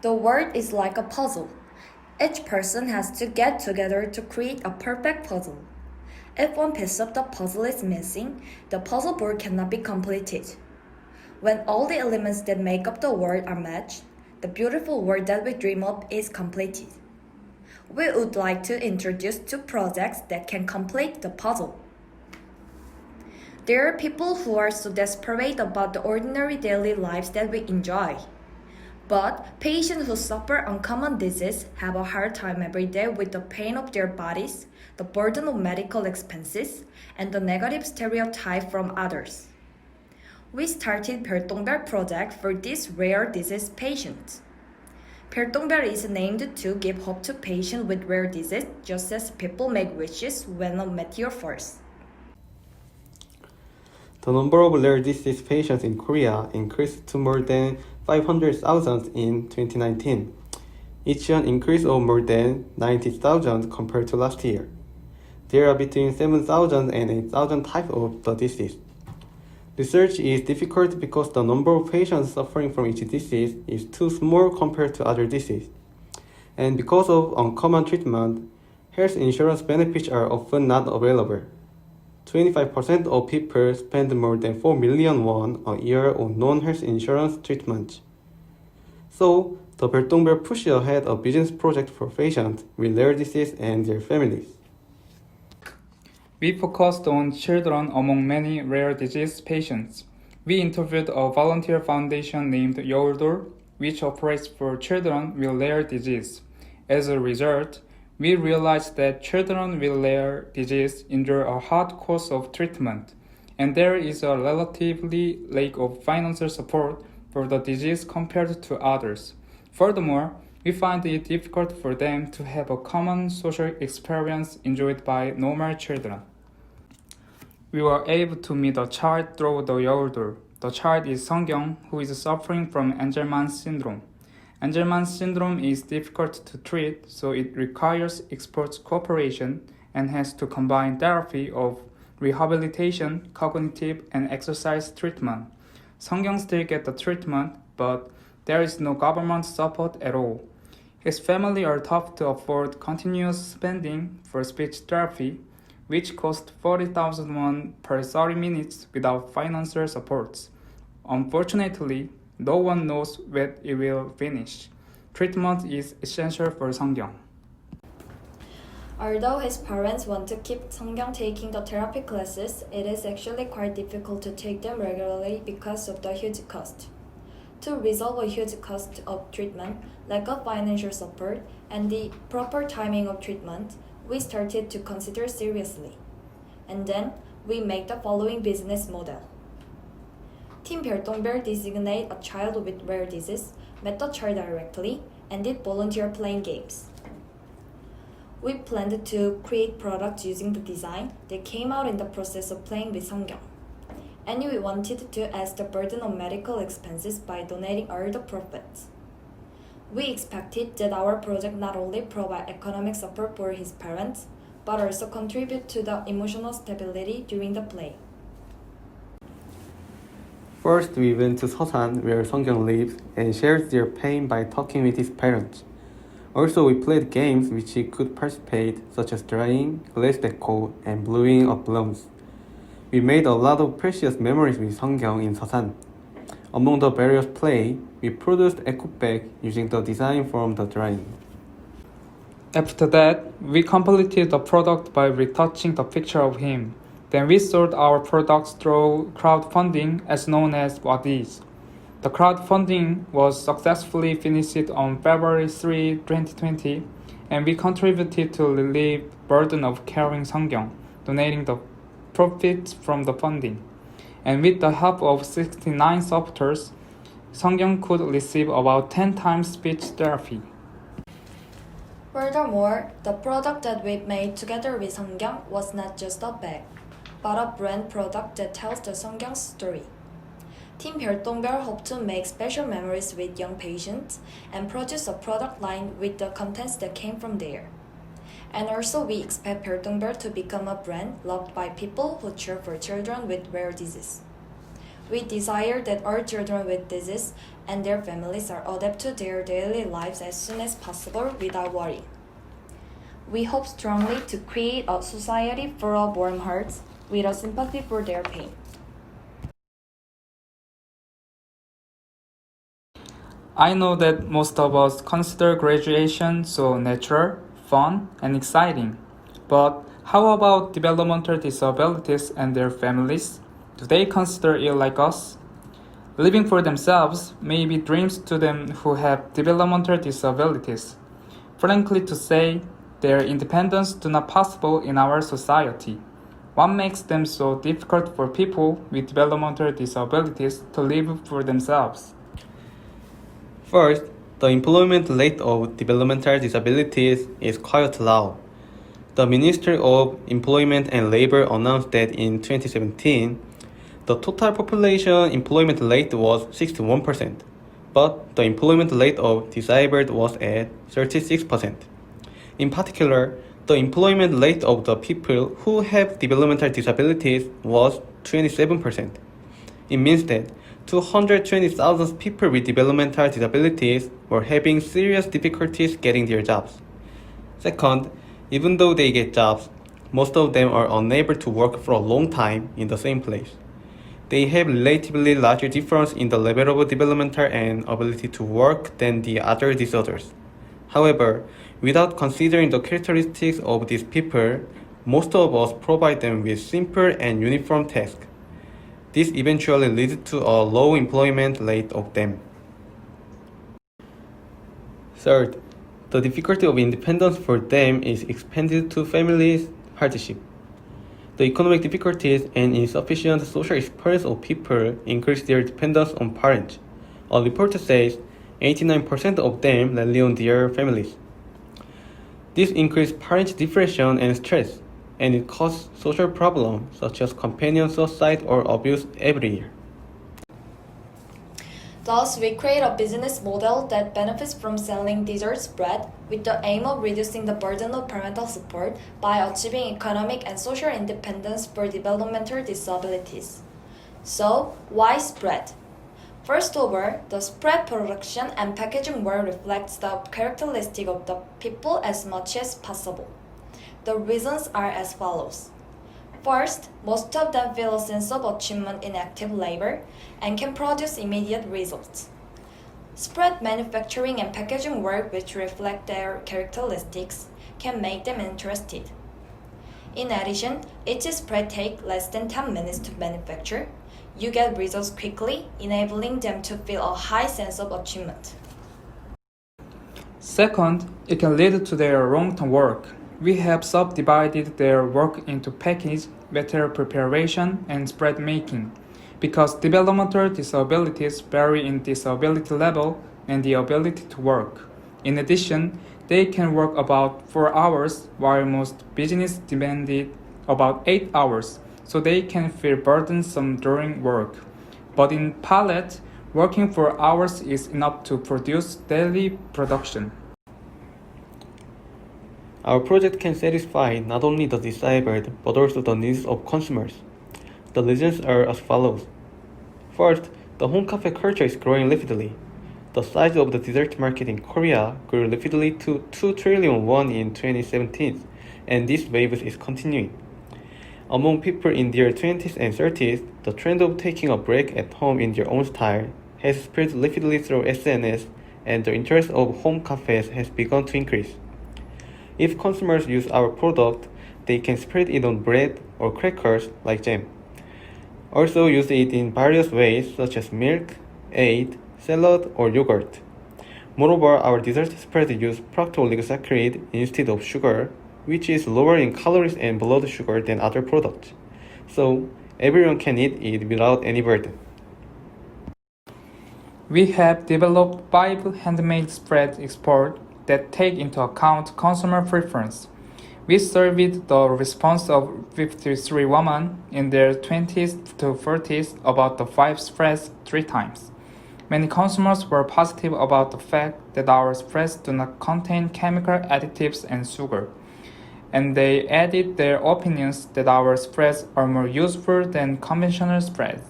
The world is like a puzzle. Each person has to get together to create a perfect puzzle. If one piece of the puzzle is missing, the puzzle board cannot be completed. When all the elements that make up the world are matched, the beautiful world that we dream of is completed. We would like to introduce two projects that can complete the puzzle. There are people who are so desperate about the ordinary daily lives that we enjoy. But patients who suffer uncommon disease have a hard time every day with the pain of their bodies, the burden of medical expenses, and the negative stereotype from others. We started 별똥별 project for these rare disease patients. 별똥별 is named to give hope to patients with rare disease, just as people make wishes when a meteor falls. The number of rare disease patients in Korea increased to more than 500,000 in 2019, each an increase of more than 90,000 compared to last year. There are between 7,000 and 8,000 types of the disease. Research is difficult because the number of patients suffering from each disease is too small compared to other diseases. And because of uncommon treatment, health insurance benefits are often not available. 25% of people spend more than 4 million won a year on non-health insurance treatment. So, the 별똥별 pushes ahead a business project for patients with rare disease and their families. We focused on children among many rare disease patients. We interviewed a volunteer foundation named 여울돌, which operates for children with rare disease. As a result, we realized that children with rare disease endure a hard course of treatment, and there is a relatively lack of financial support for the disease compared to others. Furthermore, we find it difficult for them to have a common social experience enjoyed by normal children. We were able to meet a child through the 여울돌. The child is Sungyeong, who is suffering from Angelman syndrome. Angelman syndrome is difficult to treat, so it requires expert cooperation and has to combine therapy of rehabilitation, cognitive, and exercise treatment. Sungyeong still gets the treatment, but there is no government support at all. His family are tough to afford continuous spending for speech therapy, which costs 40,000 won per 30 minutes without financial supports. Unfortunately, no one knows when it will finish. Treatment is essential for Sungyeong. Although his parents want to keep Sungyeong taking the therapy classes, it is actually quite difficult to take them regularly because of the huge cost. To resolve a huge cost of treatment, lack of financial support, and the proper timing of treatment, we started to consider seriously. And then, we make the following business model. Team 별똥별 designate a child with rare disease, met the child directly, and did volunteer playing games. We planned to create products using the design that came out in the process of playing with Sungyeong. And we wanted to ease the burden of medical expenses by donating all the profits. We expected that our project not only provide economic support for his parents, but also contribute to the emotional stability during the play. First, we went to Seosan, where Sungyeong lives, and shared their pain by talking with his parents. Also, we played games which he could participate, such as drawing, glass deco, and blowing up balloons. We made a lot of precious memories with Sungyeong in Seosan. Among the various play, we produced eco bag using the design from the drawing. After that, we completed the product by retouching the picture of him. Then we sold our products through crowdfunding, as known as Wadis. The crowdfunding was successfully finished on February 3, 2020, and we contributed to relieve the burden of carrying Sungyeong, donating the profits from the funding. And with the help of 69 supporters, Sungyeong could receive about 10 times speech therapy. Furthermore, the product that we made together with Sungyeong was not just a bag, but a brand product that tells the Sungyeong's story. Team 별똥별 hope to make special memories with young patients and produce a product line with the contents that came from there. And also we expect 별똥별 to become a brand loved by people who cheer for children with rare disease. We desire that all children with disease and their families are adapt to their daily lives as soon as possible without worry. We hope strongly to create a society full of warm hearts with a sympathy for their pain. I know that most of us consider graduation so natural, fun, and exciting. But how about developmental disabilities and their families? Do they consider it like us? Living for themselves may be dreams to them who have developmental disabilities. Frankly to say, their independence do not possible in our society. What makes them so difficult for people with developmental disabilities to live for themselves? First, the employment rate of developmental disabilities is quite low. The Ministry of Employment and Labor announced that in 2017, the total population employment rate was 61%, but the employment rate of disabled was at 36%. In particular, the employment rate of the people who have developmental disabilities was 27%. It means that 220,000 people with developmental disabilities were having serious difficulties getting their jobs. Second, even though they get jobs, most of them are unable to work for a long time in the same place. They have relatively larger difference in the level of developmental and ability to work than the other disorders. However, without considering the characteristics of these people, most of us provide them with simple and uniform tasks. This eventually leads to a low employment rate of them. Third, the difficulty of independence for them is expanded to families' hardship. The economic difficulties and insufficient social experience of people increase their dependence on parents. A report says 89% of them rely on their families. This increases parents' depression and stress, and it causes social problems such as companion suicide or abuse every year. Thus, we create a business model that benefits from selling dessert bread with the aim of reducing the burden of parental support by achieving economic and social independence for developmental disabilities. So, why spread? First of all, the spread production and packaging work reflects the characteristic of the people as much as possible. The reasons are as follows. First, most of them feel a sense of achievement in active labor and can produce immediate results. Spread manufacturing and packaging work which reflect their characteristics can make them interested. In addition, each spread takes less than 10 minutes to manufacture. You get results quickly, enabling them to feel a high sense of achievement. Second, it can lead to their long-term work. We have subdivided their work into package, better preparation, and spread making, because developmental disabilities vary in disability level and the ability to work. In addition, they can work about 4 hours, while most business demanded about 8 hours, so they can feel burdensome during work. But in pallet, working 4 hours is enough to produce daily production. Our project can satisfy not only the disabled but also the needs of consumers. The reasons are as follows. First, the home cafe culture is growing rapidly. The size of the dessert market in Korea grew rapidly to 2 trillion won in 2017, and this wave is continuing. Among people in their 20s and 30s, the trend of taking a break at home in their own style has spread rapidly through SNS, and the interest of home cafes has begun to increase. If consumers use our product, they can spread it on bread or crackers like jam. Also use it in various ways such as milk, egg, salad, or yogurt. Moreover, our dessert spread use fructooligosaccharides instead of sugar, which is lower in calories and blood sugar than other products. So, everyone can eat it without any burden. We have developed 5 handmade spread export that take into account consumer preference. We surveyed the response of 53 women in their 20s to 30s about the 5 spreads 3 times. Many consumers were positive about the fact that our spreads do not contain chemical additives and sugar, and they added their opinions that our spreads are more useful than conventional spreads.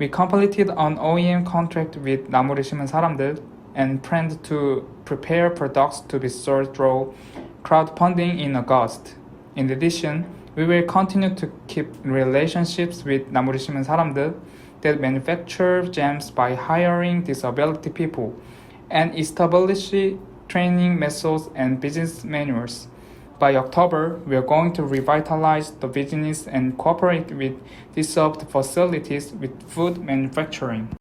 We completed an OEM contract with 나무를 심은 사람들 and planned to prepare products to be sold through crowdfunding in August. In addition, we will continue to keep relationships with 나무를 심은 사람들 that manufacture gems by hiring disability people and establish training methods and business manuals. By October, we are going to revitalize the business and cooperate with disabled facilities with food manufacturing.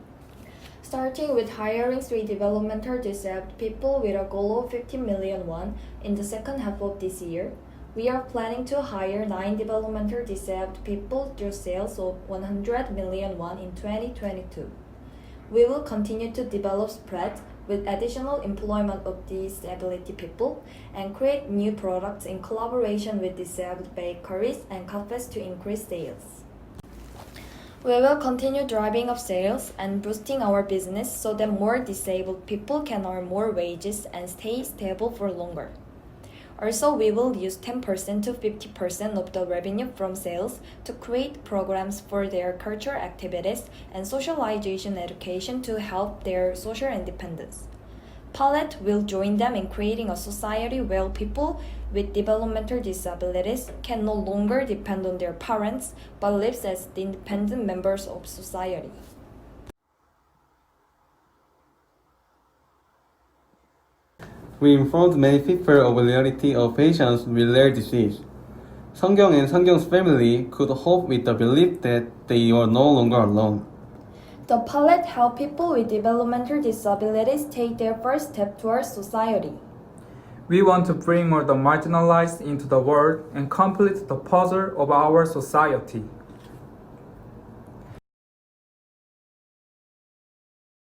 Starting with hiring 3 developmental disabled people with a goal of 50 million won in the second half of this year, we are planning to hire 9 developmental disabled people through sales of 100 million won in 2022. We will continue to develop spread with additional employment of disability people and create new products in collaboration with disabled bakeries and cafes to increase sales. We will continue driving up sales and boosting our business so that more disabled people can earn more wages and stay stable for longer. Also, we will use 10% to 50% of the revenue from sales to create programs for their cultural activities and socialization education to help their social independence. Palette will join them in creating a society where people with developmental disabilities can no longer depend on their parents but live as independent members of society. We informed many people of the reality of patients with rare disease. Seongyeong and Seongyeong's family could hope with the belief that they were no longer alone. The palette helps people with developmental disabilities take their first step towards society. We want to bring more the marginalized into the world and complete the puzzle of our society.